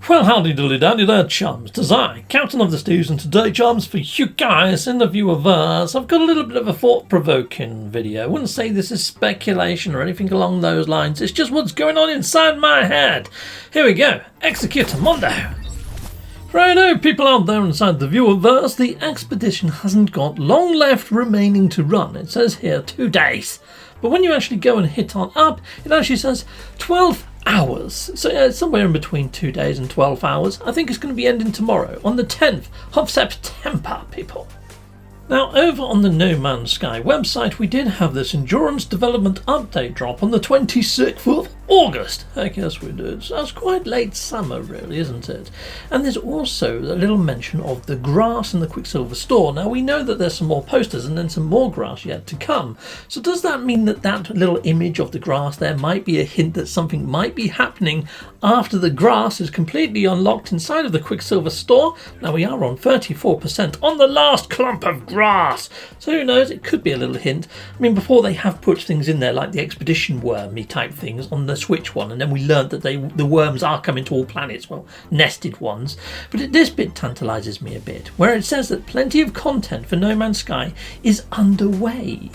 Well, howdy dilly dandy there, chums. 'Tis I, Captain of the Steves, and today, chums, for you guys in the viewerverse, I've got a little bit of a thought-provoking video. I wouldn't say this is speculation or anything along those lines. It's just what's going on inside my head. Here we go. Execute Mondo. Righto, people out there inside the viewerverse, the expedition hasn't got long left remaining to run. It says here 2 days. But when you actually go and hit on up, it actually says 12 hours. So yeah, it's somewhere in between 2 days and 12 hours. I think it's going to be ending tomorrow, on the 10th of September, people. Now, over on the No Man's Sky website, we did have this Endurance Development Update drop on the 26th of August. I guess we did. So that's quite late summer, really, isn't it? And there's also a little mention of the grass in the Quicksilver store. Now, we know that there's some more posters and then some more grass yet to come. So does that mean that that little image of the grass there might be a hint that something might be happening after the grass is completely unlocked inside of the Quicksilver store? Now, we are on 34% on the last clump of grass. So who knows, it could be a little hint. I mean, before they have put things in there like the expedition wormy type things on the Switch one, and then we learned that the worms are coming to all planets, well, nested ones. But this bit tantalises me a bit, where it says that plenty of content for No Man's Sky is underway,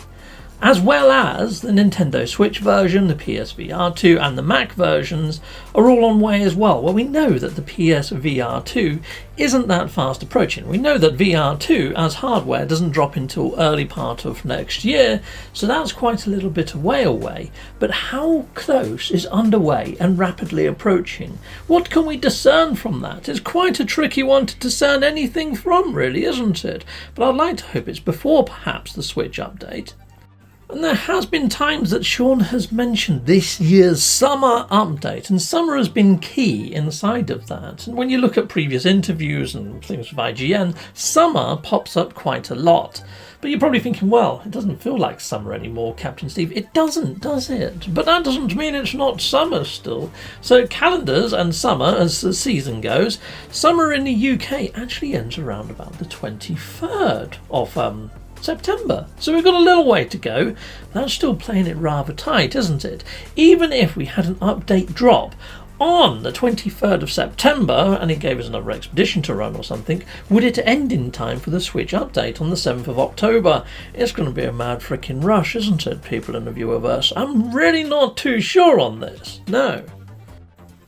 as well as the Nintendo Switch version, the PSVR 2 and the Mac versions are all on way as well. Well, we know that the PSVR 2 isn't that fast approaching. We know that VR 2 as hardware doesn't drop until early part of next year, so that's quite a little bit away. But how close is underway and rapidly approaching? What can we discern from that? It's quite a tricky one to discern anything from, really, isn't it? But I'd like to hope it's before perhaps the Switch update. And there has been times that Sean has mentioned this year's summer update, and summer has been key inside of that. And when you look at previous interviews and things with IGN, summer pops up quite a lot. But you're probably thinking, well, it doesn't feel like summer anymore, Captain Steve. It doesn't, does it? But that doesn't mean it's not summer still. So calendars and summer, as the season goes, summer in the UK actually ends around about the 23rd of September. So we've got a little way to go. That's still playing it rather tight, isn't it? Even if we had an update drop on the 23rd of September and it gave us another expedition to run or something, would it end in time for the Switch update on the 7th of October? It's going to be a mad frickin' rush, isn't it, people in the viewerverse? I'm really not too sure on this. No.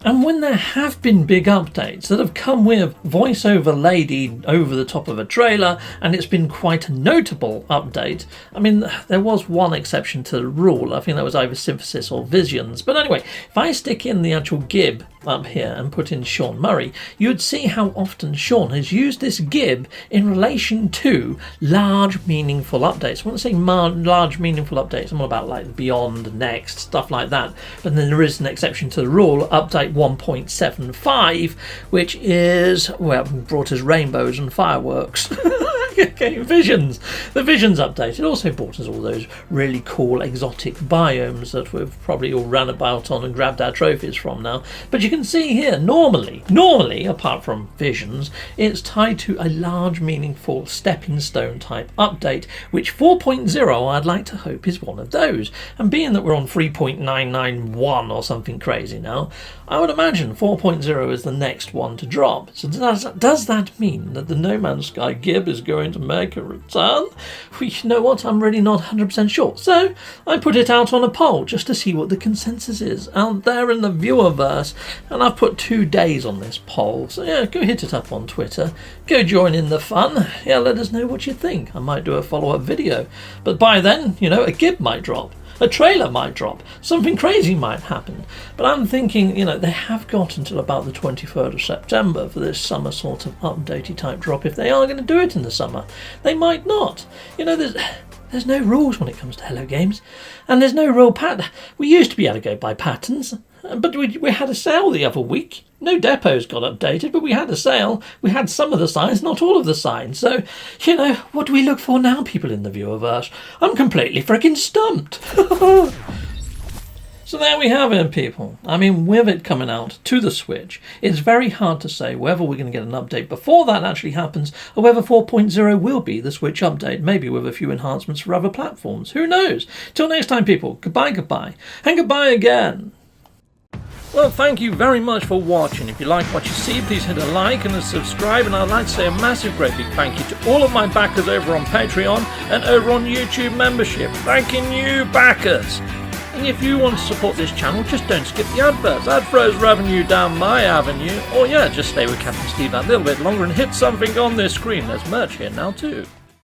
And when there have been big updates that have come with voiceover lady over the top of a trailer, and it's been quite a notable update, I mean, there was one exception to the rule. I think that was either Synthesis or Visions. But anyway, if I stick in the actual Gib up here and put in Sean Murray, you would see how often Sean has used this Gib in relation to large, meaningful updates. When I say large, meaningful updates, I'm all about like Beyond, Next, stuff like that. But then there is an exception to the rule, update 1.75, which is, well, brought us rainbows and fireworks. Okay, Visions. The Visions update. It also brought us all those really cool exotic biomes that we've probably all ran about on and grabbed our trophies from now. But you can see here, normally, apart from Visions, it's tied to a large, meaningful stepping stone type update, which 4.0, I'd like to hope, is one of those. And being that we're on 3.991 or something crazy now, I would imagine 4.0 is the next one to drop. So does that mean that the No Man's Sky Gib is going to make a return? Well, you know what, I'm really not 100% sure. So I put it out on a poll just to see what the consensus is out there in the viewerverse, and I've put 2 days on this poll. So yeah, go hit it up on Twitter, go join in the fun. Yeah, let us know what you think. I might do a follow-up video, but by then, you know, a Gib might drop. A trailer might drop, something crazy might happen. But I'm thinking, you know, they have got until about the 23rd of September for this summer sort of updatey type drop. If they are going to do it in the summer, they might not. You know, there's no rules when it comes to Hello Games, and there's no real pattern. We used to be able to go by patterns, but we had a sale the other week. No depots got updated, but we had a sale. We had some of the signs, not all of the signs. So, you know, what do we look for now, people in the viewerverse? I'm completely freaking stumped. So there we have it, people. I mean, with it coming out to the Switch, it's very hard to say whether we're going to get an update before that actually happens, or whether 4.0 will be the Switch update, maybe with a few enhancements for other platforms. Who knows? Till next time, people, goodbye, and goodbye again. Well, thank you very much for watching. If you like what you see, please hit a like and a subscribe, and I'd like to say a massive great big thank you to all of my backers over on Patreon and over on YouTube membership. Thanking you, backers! And if you want to support this channel, just don't skip the adverts. That throws revenue down my avenue. Or yeah, just stay with Captain Steve that little bit longer and hit something on this screen. There's merch here now too.